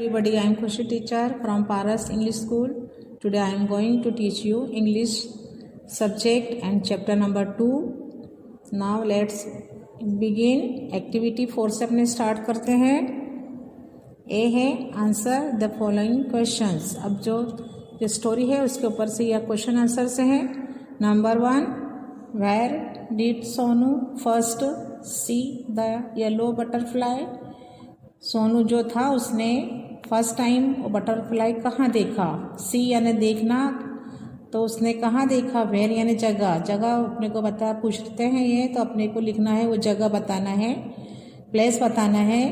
everybody, I am Khushi teacher from Paras English School. Today I am going to teach you English subject and chapter number 2. Now let's begin. Activity 4 से अपने start करते हैं. ए है answer the following questions. अब जो story है उसके ऊपर से या क्वेश्चन आंसर से है. Number 1, where did Sonu first see the yellow butterfly. Sonu जो था उसने फर्स्ट टाइम वो बटरफ्लाई कहाँ देखा. सी यानी देखना, तो उसने कहाँ देखा. वेयर यानी जगह. जगह अपने को बता पूछते हैं ये, तो अपने को लिखना है वो जगह बताना है, प्लेस बताना है.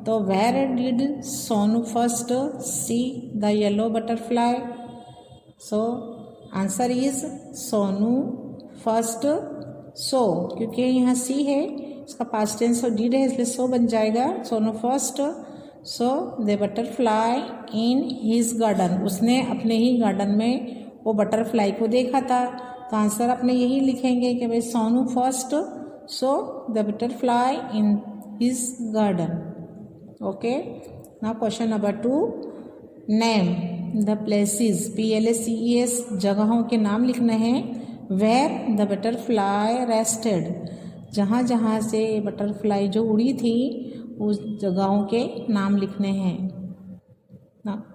तो where did Sonu first see the yellow butterfly. So answer is Sonu first saw, क्योंकि यहाँ सी है इसका पास्ट टेंस और डिड है इसलिए सो बन जाएगा. Sonu first saw the butterfly in his garden. उसने अपने ही गार्डन में वो बटरफ्लाई को देखा था. तो आंसर अपने यही लिखेंगे कि भाई Sonu first saw the butterfly in his garden. Okay. Now question number 2, name the places. PLACES जगहों के नाम लिखने हैं. Where the butterfly rested. जहाँ जहाँ से बटरफ्लाई जो उड़ी थी उस जगहों के नाम लिखने हैं.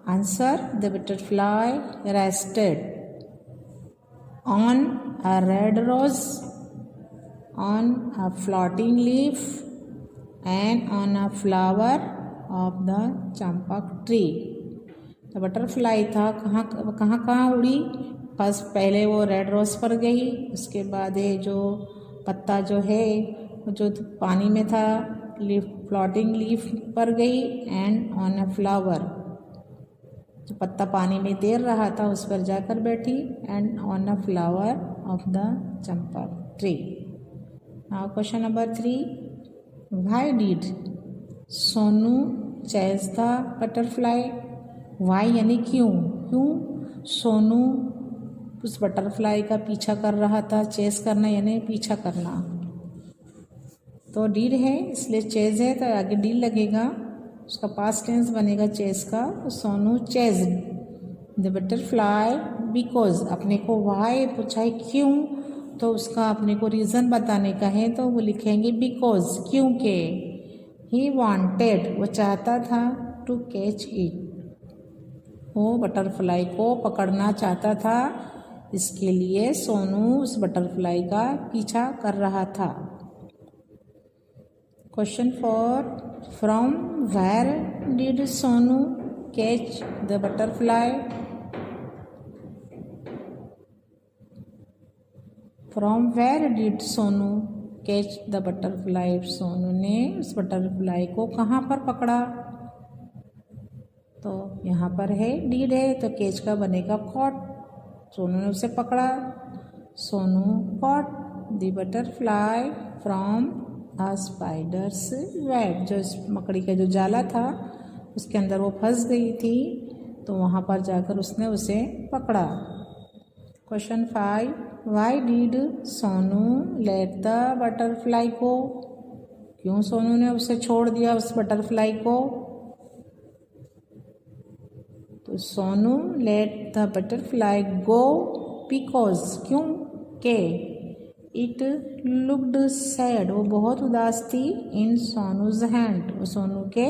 Answer the butterfly rested on a red rose, on a floating leaf and on a flower of the champak tree. तो बटरफ्लाई था कहाँ उड़ी. फर्स्ट पहले वो रेड रोज पर गई, उसके बाद ये जो पत्ता जो है जो पानी में था लीफ फ्लोटिंग लीफ पर गई. एंड ऑन अ फ्लावर, जो पत्ता पानी में तैर रहा था उस पर जाकर बैठी. And on a flower of the champak tree. Now question number 3, why did Sonu chase the butterfly. Why यानी क्यों. क्यों सोनू उस बटरफ्लाई का पीछा कर रहा था. चेस करना यानी पीछा करना. तो डीड है इसलिए चेज है, तो आगे डी लगेगा. उसका पास्ट टेंस बनेगा चेस का. तो Sonu chase the butterfly because. अपने को व्हाई पूछा है क्यों, तो उसका अपने को रीज़न बताने का है, तो वो लिखेंगे बिकॉज, क्योंकि. ही वांटेड वो चाहता था. टू कैच इट वो बटरफ्लाई को पकड़ना चाहता था. इसके लिए सोनू उस बटरफ्लाई का पीछा कर रहा था. Question 4, from where did Sonu catch the butterfly. From where did Sonu catch the butterfly. Sonu ने उस बटरफ्लाई को कहाँ पर पकड़ा. तो यहाँ पर है डीड है, तो कैच का बनेगा कॉट. सोनू ने उसे पकड़ा. Sonu caught the butterfly from a spiders web. जो इस मकड़ी का जो जाला था उसके अंदर वो फंस गई थी, तो वहाँ पर जाकर उसने उसे पकड़ा. Question 5, why did Sonu let the butterfly go. क्यों सोनू ने उसे छोड़ दिया उस बटरफ्लाई को. तो Sonu let the butterfly go because, क्यों के. इट लुक्ड सैड वो बहुत उदास थी. इन सोनूज हैंड वो सोनू के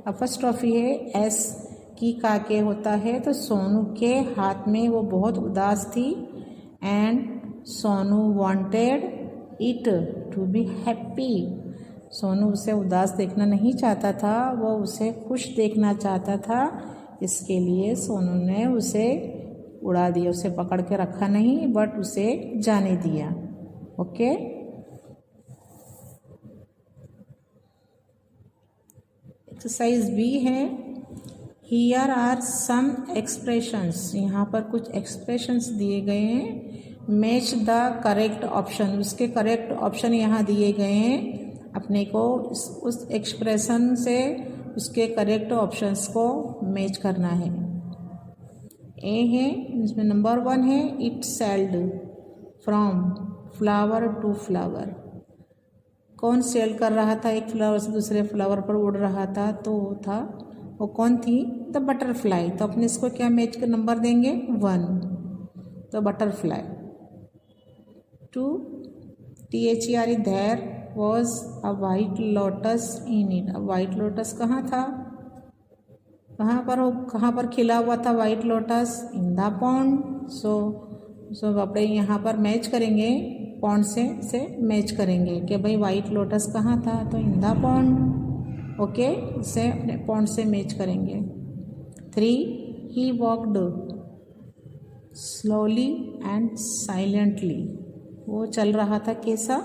अपस्ट्रॉफी है एस की का के होता है, तो सोनू के हाथ में वो बहुत उदास थी. And Sonu wanted it to be happy. Sonu उसे उदास देखना नहीं चाहता था, वो उसे खुश देखना चाहता था. इसके लिए सोनू ने उसे उड़ा दिया. उसे पकड़ के रखा नहीं, बट उसे जाने दिया. ओके. एक्सरसाइज बी है. Here are some expressions. यहाँ पर कुछ एक्सप्रेशंस दिए गए हैं. Match the correct option. उसके करेक्ट ऑप्शन यहाँ दिए गए हैं. अपने को उस एक्सप्रेशन से उसके करेक्ट ऑप्शंस को मैच करना है. ए है इसमें नंबर 1 है. It sailed from flower to flower. कौन सेल कर रहा था. एक फ्लावर से दूसरे फ्लावर पर उड़ रहा था, तो वो था वो कौन थी? The butterfly. तो अपने इसको क्या मैच का नंबर देंगे? 1। तो butterfly. 2 THERE there was a white lotus in it. अब वाइट लोटस कहाँ था? कहाँ पर खिला हुआ था white lotus? In the pond. So अपने यहाँ पर मैच करेंगे, पॉन्ड से मैच करेंगे कि भाई वाइट लोटस कहाँ था? तो इन द पॉन्ड। ओके, इसे अपने पॉन्ड से मैच करेंगे। 3 he walked slowly and silently. वो चल रहा था कैसा?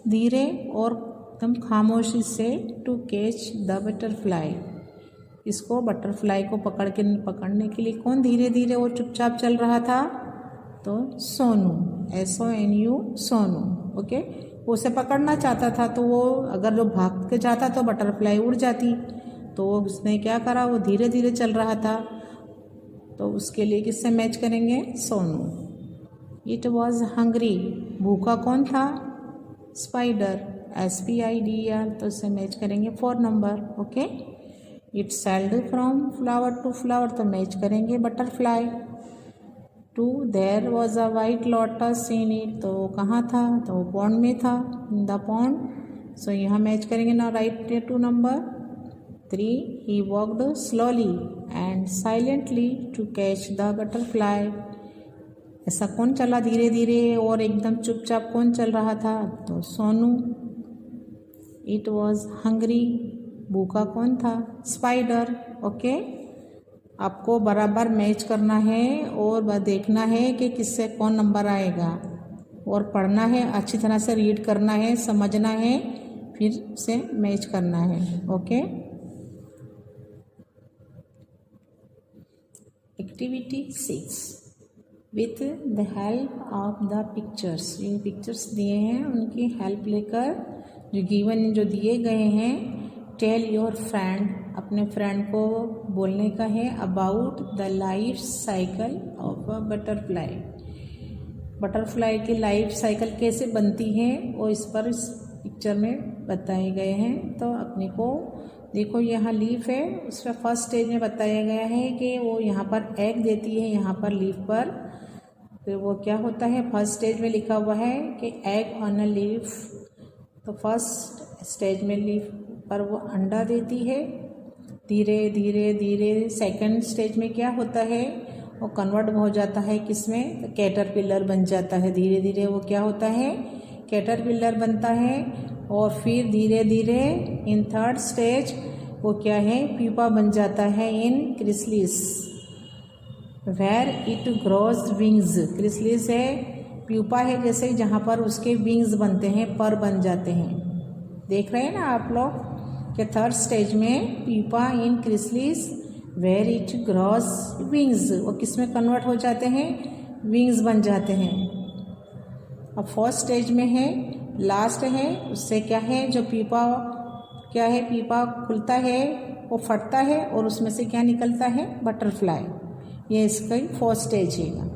धीरे और एकदम खामोशी से। To catch the butterfly. इसको बटरफ्लाई को पकड़ने के लिए कौन धीरे धीरे और चुपचाप चल रहा था? तो सोनू, SONU, सोनू। ओके, वो उसे पकड़ना चाहता था, तो वो अगर जो भाग के जाता तो बटरफ्लाई उड़ जाती, तो उसने क्या करा? वो धीरे धीरे चल रहा था, तो उसके लिए किससे मैच करेंगे? सोनू। It was hungry. भूखा कौन था? Spider, SPIDER। तो इससे मैच करेंगे 4 number. Okay. It sailed from flower to flower. तो मैच करेंगे butterfly. 2 there was a white lotus in it. तो कहाँ था? तो पॉन्ड में था, इन द पॉन्ड। सो यहाँ मैच करेंगे ना, राइट 2 नंबर। 3 he walked slowly and silently to catch the butterfly. ऐसा कौन चला धीरे धीरे और एकदम चुपचाप? कौन चल रहा था? तो सोनू। It was hungry. भूखा कौन था? स्पाइडर। ओके, आपको बराबर मैच करना है और देखना है कि किससे कौन नंबर आएगा, और पढ़ना है, अच्छी तरह से रीड करना है, समझना है, फिर से मैच करना है। Okay. Activity 6 with the help of the pictures. ये पिक्चर्स दिए हैं, उनकी हेल्प लेकर जो दिए गए हैं, टेल योर फ्रेंड, अपने फ्रेंड को बोलने का है about the life cycle of a butterfly. Butterfly की लाइफ साइकिल कैसे बनती है वो इस पिक्चर में बताए गए हैं। तो अपने को देखो, यहाँ लीफ है, उसका फर्स्ट स्टेज में बताया गया है कि वो यहाँ पर एग देती है, यहाँ पर लीफ पर। फिर वो क्या होता है? फर्स्ट स्टेज में लिखा हुआ है कि एग ऑन अ लीफ। तो फर्स्ट स्टेज में लीफ पर वो अंडा देती है, धीरे धीरे धीरे। सेकंड स्टेज में क्या होता है? वो कन्वर्ट हो जाता है किसमें? तो कैटरपिलर बन जाता है। धीरे धीरे वो क्या होता है? कैटरपिलर बनता है। और फिर धीरे धीरे इन थर्ड स्टेज वो क्या है? प्यूपा बन जाता है in chrysalis, where it grows wings. Chrysalis है, प्यूपा है जैसे, जहाँ पर उसके विंग्स बनते हैं, पर बन जाते हैं। देख रहे हैं ना आप लोग कि थर्ड स्टेज में pupa in chrysalis where it grows wings, वो किस में कन्वर्ट हो जाते हैं? विंग्स बन जाते हैं। अब फोर्थ स्टेज में है, लास्ट है, उससे क्या है? जो प्यूपा क्या है? प्यूपा खुलता है, वो फटता है और उसमें से क्या निकलता है? बटरफ्लाई। ये इसका फोर्थ स्टेज है।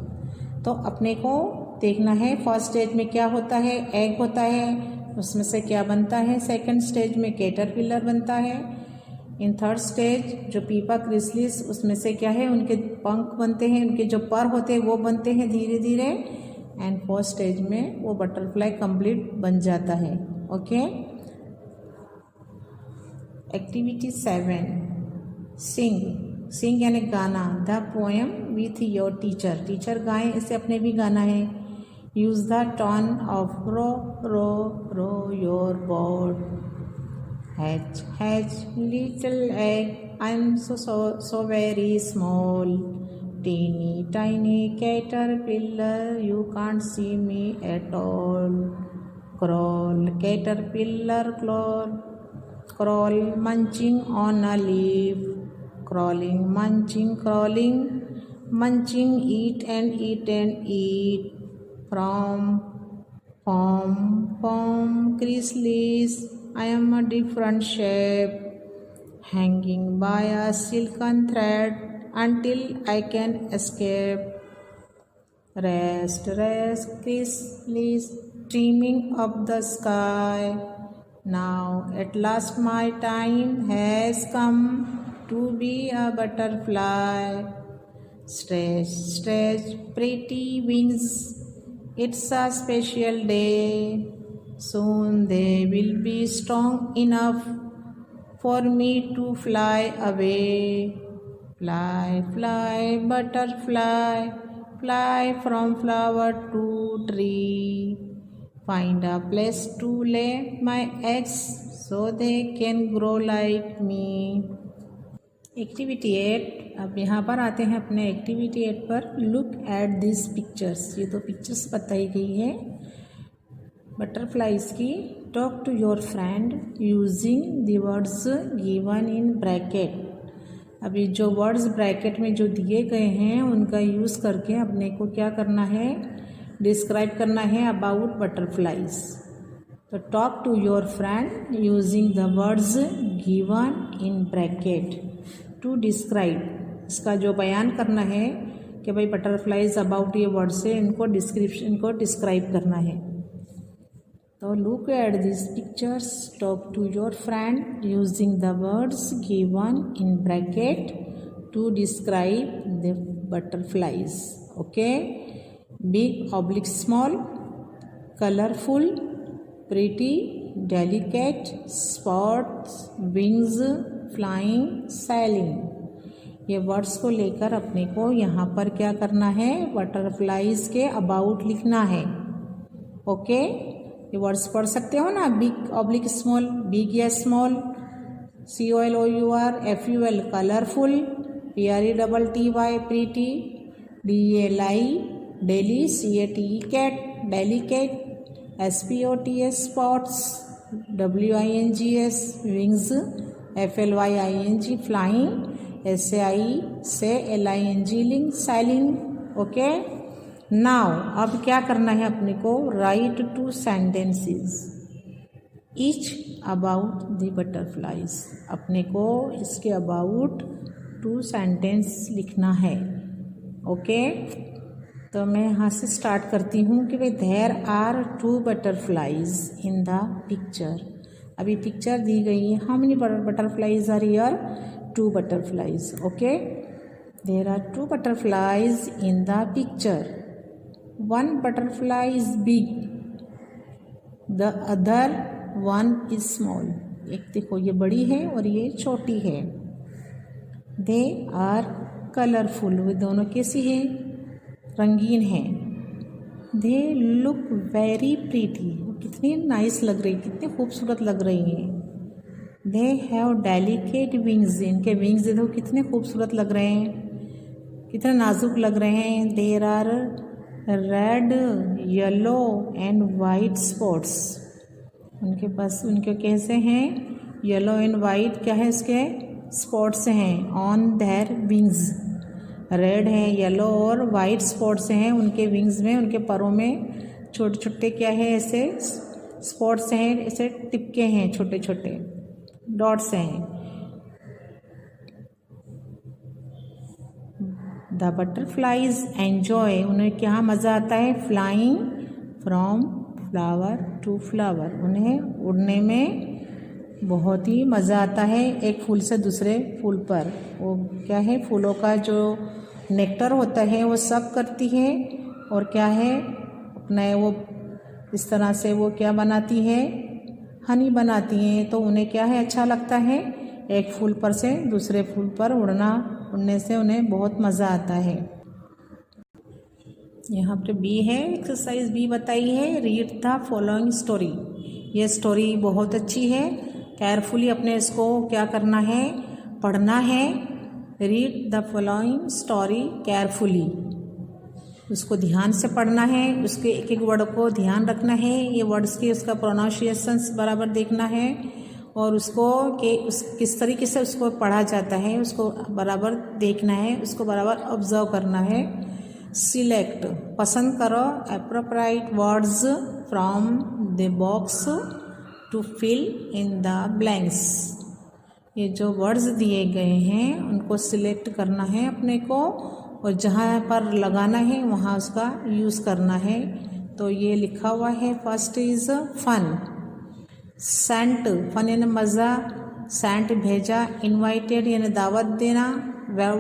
तो अपने को देखना है फर्स्ट स्टेज में क्या होता है? एग होता है, उसमें से क्या बनता है? सेकंड स्टेज में कैटरपिलर बनता है। इन थर्ड स्टेज जो पीपा क्रिसलिस, उसमें से क्या है? उनके पंख बनते हैं, उनके जो पर होते हैं वो बनते हैं धीरे धीरे। एंड फोर्थ स्टेज में वो बटरफ्लाई कंप्लीट बन जाता है। ओके। एक्टिविटी 7 सिंग यानी गाना। The poem with your teacher. Teacher गाएं, इसे अपने भी गाना है। Use the tone of row row row your boat. Hatch little egg I am so very small. Teeny tiny caterpillar you can't see me at all. Crawl caterpillar crawl munching on a leaf. Crawling, munching, crawling, munching, eat and eat and eat. From chrysalis, I am a different shape, hanging by a silken thread until I can escape. Rest, chrysalis, dreaming of the sky. Now at last my time has come to be a butterfly. Stretch, stretch pretty wings. It's a special day. Soon they will be strong enough for me to fly away. Fly, fly, butterfly, fly from flower to tree. Find a place to lay my eggs so they can grow like me. Activity 8। अब यहाँ पर आते हैं अपने activity 8 पर। Look at this pictures. ये तो pictures बताई गई है बटरफ्लाइज की। Talk to your friend using the words given in bracket. अभी जो वर्ड्स ब्रैकेट में जो दिए गए हैं उनका यूज़ करके अपने को क्या करना है, डिस्क्राइब करना है अबाउट बटरफ्लाइज। तो talk to your friend using the words given in bracket to describe. इसका जो बयान करना है कि भाई बटरफ्लाइज अबाउट ये वर्ड से इनको डिस्क्राइब करना है। तो look at this pictures, talk to your friend using the words given in bracket to describe the butterflies. Okay, big oblique small, colourful, pretty, delicate, spots, wings, flying, sailing. ये words को लेकर अपने को यहाँ पर क्या करना है, बटरफ्लाइज के अबाउट लिखना है। ओके, ये वर्ड्स पढ़ सकते हो ना, बिग ऑब्लिक स्मॉल, बिग या small, COLOUR, FUL colourful, PRETTY pretty, DELI deli, CATE cate, delicate, SPOTS spots, WINGS wings, FLYING flying, SAI से LING ling, sailing. Okay, now अब क्या करना है अपने को, write two sentences each about the butterflies. अपने को इसके अबाउट 2 सेंटेंस लिखना है। ओके, तो मैं यहाँ से स्टार्ट करती हूँ कि भाई there are 2 butterflies in the picture. अभी पिक्चर दी गई है, how many butterflies are here, 2 butterflies. Okay, there are 2 butterflies in the picture. One butterfly is big, the other one is small. एक देखो ये बड़ी है और ये छोटी है। They are colorful, वे दोनों कैसी है, रंगीन है। They look very pretty, कितनी नाइस लग रही, कितनी खूबसूरत लग रही हैं। They have delicate wings, इनके विंग्स देखो कितने खूबसूरत लग रहे हैं, कितने नाजुक लग रहे हैं। There are red, yellow and white spots, उनके पास उनके कैसे हैं, येलो एंड वाइट क्या है, इसके स्पॉट्स हैं ऑन देयर विंग्स। रेड है, येलो और वाइट स्पॉट्स हैं उनके विंग्स में, उनके परों में छोटे छोटे क्या है, ऐसे स्पॉट्स हैं, ऐसे टिपके हैं, छोटे छोटे डॉट्स हैं। द बटरफ्लाइज एन्जॉय, उन्हें क्या मज़ा आता है, flying from flower to flower, उन्हें उड़ने में बहुत ही मज़ा आता है एक फूल से दूसरे फूल पर। वो क्या है, फूलों का जो नेक्टर होता है वो सक करती है और क्या है अपना वो इस तरह से वो क्या बनाती है, हनी बनाती हैं। तो उन्हें क्या है, अच्छा लगता है एक फूल पर से दूसरे फूल पर उड़ने से उन्हें बहुत मज़ा आता है। यहाँ पे बी है, एक्सरसाइज बी बताई है, रीड द फॉलोइंग स्टोरी। ये स्टोरी बहुत अच्छी है, केयरफुली अपने इसको क्या करना है, पढ़ना है। Read the following story carefully, उसको ध्यान से पढ़ना है, उसके एक एक वर्ड को ध्यान रखना है, ये वर्ड्स की उसका प्रोनाउंसिएशंस बराबर देखना है और उसको कि उस किस तरीके से उसको पढ़ा जाता है उसको बराबर देखना है, उसको बराबर ऑब्जर्व करना है। सिलेक्ट, पसंद करो appropriate words from the box to fill in the blanks. ये जो वर्ड्स दिए गए हैं उनको सिलेक्ट करना है अपने को और जहाँ पर लगाना है वहाँ उसका यूज़ करना है। तो ये लिखा हुआ है, first is fun, sent, fun यानी मज़ा, सेंट भेजा, इनवाइटेड यानी दावत देना,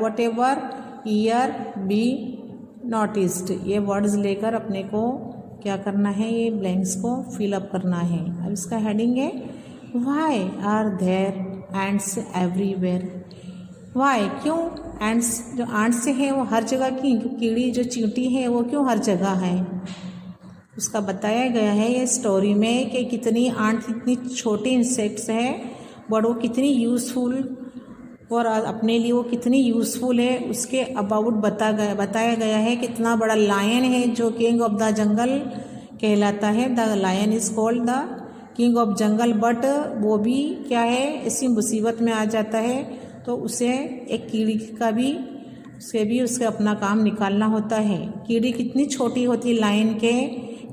whatever, ear, be noticed, ये वर्ड्स लेकर अपने को क्या करना है, ये ब्लैंक्स को फिलअप करना है। अब इसका हेडिंग है why are there ants everywhere. Why क्यों, एंड्स जो आंट्स है वो हर जगह की, कीड़ी जो चींटी है वो क्यों हर जगह है, उसका बताया गया है ये स्टोरी में कि कितनी आंट इतनी छोटी इंसेक्ट्स है बट वो कितनी यूज़फुल और अपने लिए वो कितनी यूज़फुल है उसके अबाउट बताया गया है। कितना बड़ा लायन है जो किंग ऑफ द जंगल कहलाता है, the lion is called the king of jungle, but वो भी क्या है इसी मुसीबत में आ जाता है तो उसे एक कीड़ी का भी उसके अपना काम निकालना होता है। कीड़ी कितनी छोटी होती है लायन के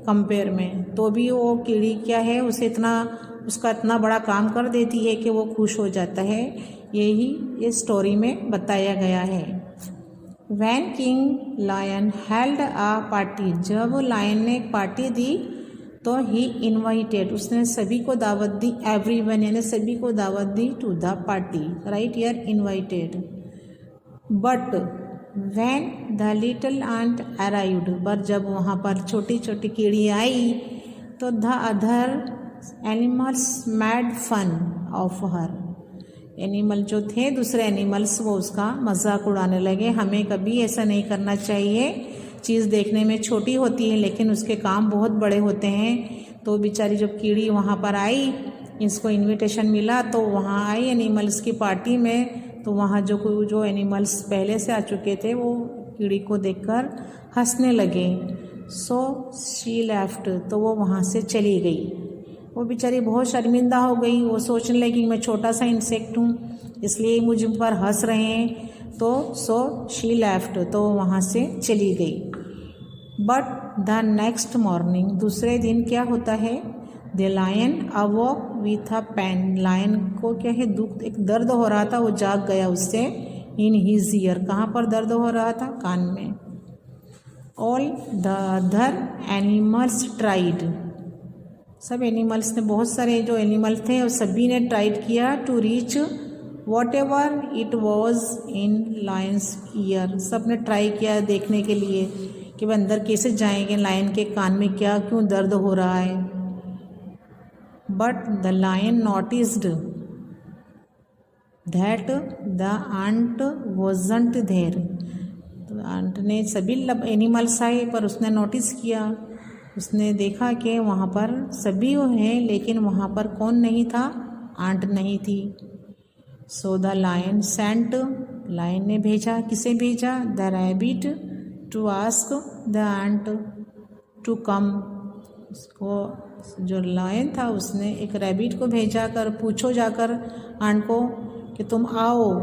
कंपेयर में, तो भी वो कीड़ी क्या है उसका इतना बड़ा काम कर देती है कि वो खुश हो जाता है। यही इस स्टोरी में बताया गया है। वैन किंग लायन हेल्ड आ पार्टी, जब लायन ने एक पार्टी दी तो ही इनवाइटेड, उसने सभी को दावत दी, एवरीवन यानी सभी को दावत दी, to the party, right here invited. But when the little ant arrived, पर जब वहाँ पर छोटी छोटी कीड़ी आई तो the other animals made fun of her, animal जो थे दूसरे एनिमल्स वो उसका मजाक उड़ाने लगे। हमें कभी ऐसा नहीं करना चाहिए, चीज़ देखने में छोटी होती है लेकिन उसके काम बहुत बड़े होते हैं। तो बेचारी जब कीड़ी वहाँ पर आई, इसको इनविटेशन मिला तो वहाँ आई एनिमल्स की पार्टी में, तो वहाँ जो एनिमल्स पहले से आ चुके थे वो कीड़ी को देखकर हंसने लगे। सो शी लेफ्ट, तो वो वहाँ से चली गई। वो बेचारी बहुत शर्मिंदा हो गई, वो सोचने लगी मैं छोटा सा इंसेक्ट हूँ इसलिए मुझ पर हंस रहे हैं, तो सो शी लेफ्ट, तो वहाँ से चली गई। बट द नेक्स्ट मॉर्निंग, दूसरे दिन क्या होता है, the lion awoke with a pain, lion को क्या है दुख, एक दर्द हो रहा था, वो जाग गया उससे, इन हिज ईयर, कहाँ पर दर्द हो रहा था, कान में। All the other animals tried, सब एनिमल्स ने, बहुत सारे जो एनिमल थे और सभी ने ट्राइड किया to reach whatever it was in lion's ear, सब ने ट्राई किया देखने के लिए कि वह अंदर कैसे जाएंगे, लायन के कान में क्या क्यों दर्द हो रहा है। But the lion noticed that the ant wasn't there, तो आंट ने सभी एनिमल्स आए पर उसने नोटिस किया, उसने देखा कि वहाँ पर सभी हैं लेकिन वहाँ पर कौन नहीं था, आंट नहीं थी। So the lion sent, lion ने भेजा, किसे भेजा, the rabbit to ask the ant to come, उसको जो लायन था उसने एक रैबिट को भेजा कर पूछो जाकर आंट को कि तुम आओ,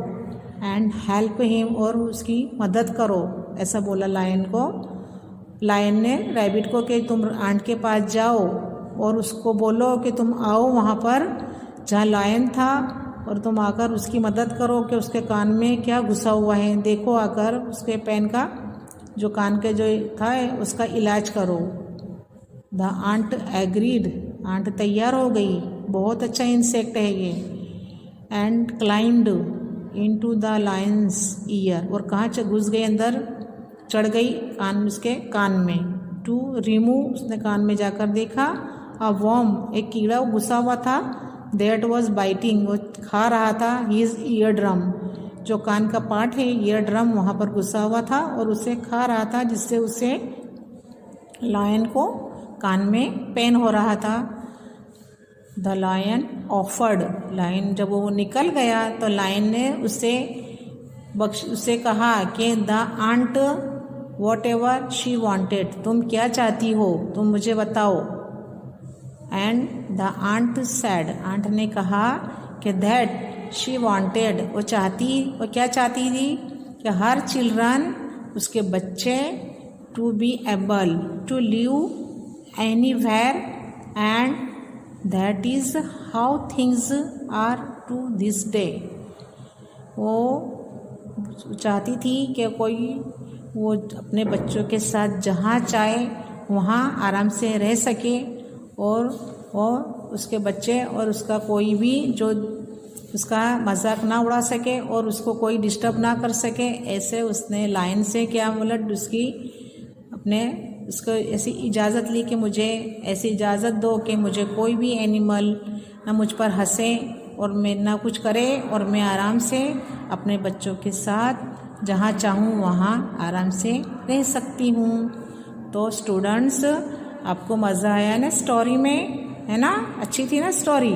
एंड हेल्प हिम, और उसकी मदद करो, ऐसा बोला लायन को। लायन ने रैबिट को कि तुम आंट के पास जाओ और उसको बोलो कि तुम आओ वहाँ पर जहाँ लायन था और तुम आकर उसकी मदद करो कि उसके कान में क्या घुसा हुआ है, देखो आकर उसके पेन का जो कान के जो था उसका इलाज करो। द आंट एग्रीड, आंट तैयार हो गई, बहुत अच्छा इंसेक्ट है ये। And climbed into the Lions year, और कहाँ घुस गई, अंदर चढ़ गई कान, उसके कान में। टू रिमूव, उसने कान में जाकर देखा, अ वॉर्म, एक कीड़ा घुसा हुआ था, दैट वॉज बाइटिंग, वो खा रहा था हिज ईयर ड्रम, जो कान का पार्ट है ईयर ड्रम वहाँ पर घुसा हुआ था और उसे खा रहा था, जिससे उसे लायन को कान में पेन हो रहा था। द लायन ऑफर्ड, लायन जब वो निकल गया तो लायन ने उससे कहा कि the ant whatever she wanted, तुम क्या चाहती हो तुम मुझे बताओ। एंड द आंट सैड, आंट ने कहा कि दैट शी वॉन्टेड, वो क्या चाहती थी कि हर चिल्ड्रन, उसके बच्चे, to be able to live anywhere, and that is how things are to this day. वो चाहती थी कि वो अपने बच्चों के साथ जहाँ चाहे वहाँ आराम से रह सके, और उसके बच्चे और उसका कोई भी जो उसका मजाक ना उड़ा सके और उसको कोई डिस्टर्ब ना कर सके, ऐसे उसने लायन से क्या बोला, उसकी अपने उसको ऐसी इजाज़त ली कि मुझे ऐसी इजाज़त दो कि मुझे कोई भी एनिमल ना मुझ पर हंसे और मैं ना कुछ करे, और मैं आराम से अपने बच्चों के साथ जहाँ चाहूँ वहाँ आराम से रह सकती हूँ। तो स्टूडेंट्स, आपको मज़ा आया ना स्टोरी में, है ना? अच्छी थी ना स्टोरी?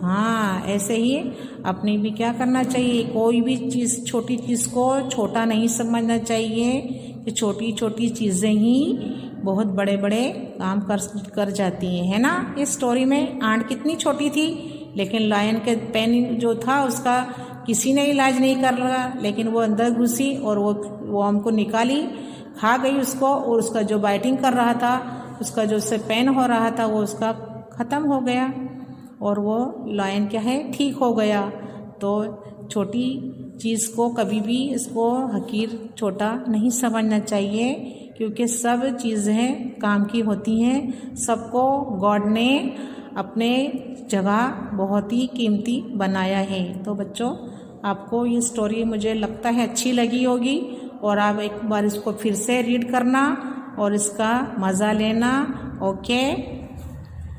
हाँ, ऐसे ही अपने भी क्या करना चाहिए, कोई भी चीज़, छोटी चीज़ को छोटा नहीं समझना चाहिए कि छोटी छोटी चीज़ें ही बहुत बड़े बड़े काम कर जाती हैं, है ना? इस स्टोरी में आंट कितनी छोटी थी, लेकिन लायन के पेन जो था उसका किसी ने इलाज नहीं कर रहा, लेकिन वो अंदर घुसी और वो हमको निकाली, खा गई उसको, और उसका जो बाइटिंग कर रहा था, उसका जो उससे पेन हो रहा था वो उसका ख़त्म हो गया और वो लायन क्या है, ठीक हो गया। तो छोटी चीज़ को कभी भी इसको हकीर छोटा नहीं समझना चाहिए, क्योंकि सब चीज़ें काम की होती हैं। सबको गॉड ने अपने जगह बहुत ही कीमती बनाया है। तो बच्चों, आपको ये स्टोरी मुझे लगता है अच्छी लगी होगी, और आप एक बार इसको फिर से रीड करना और इसका मज़ा लेना। ओके।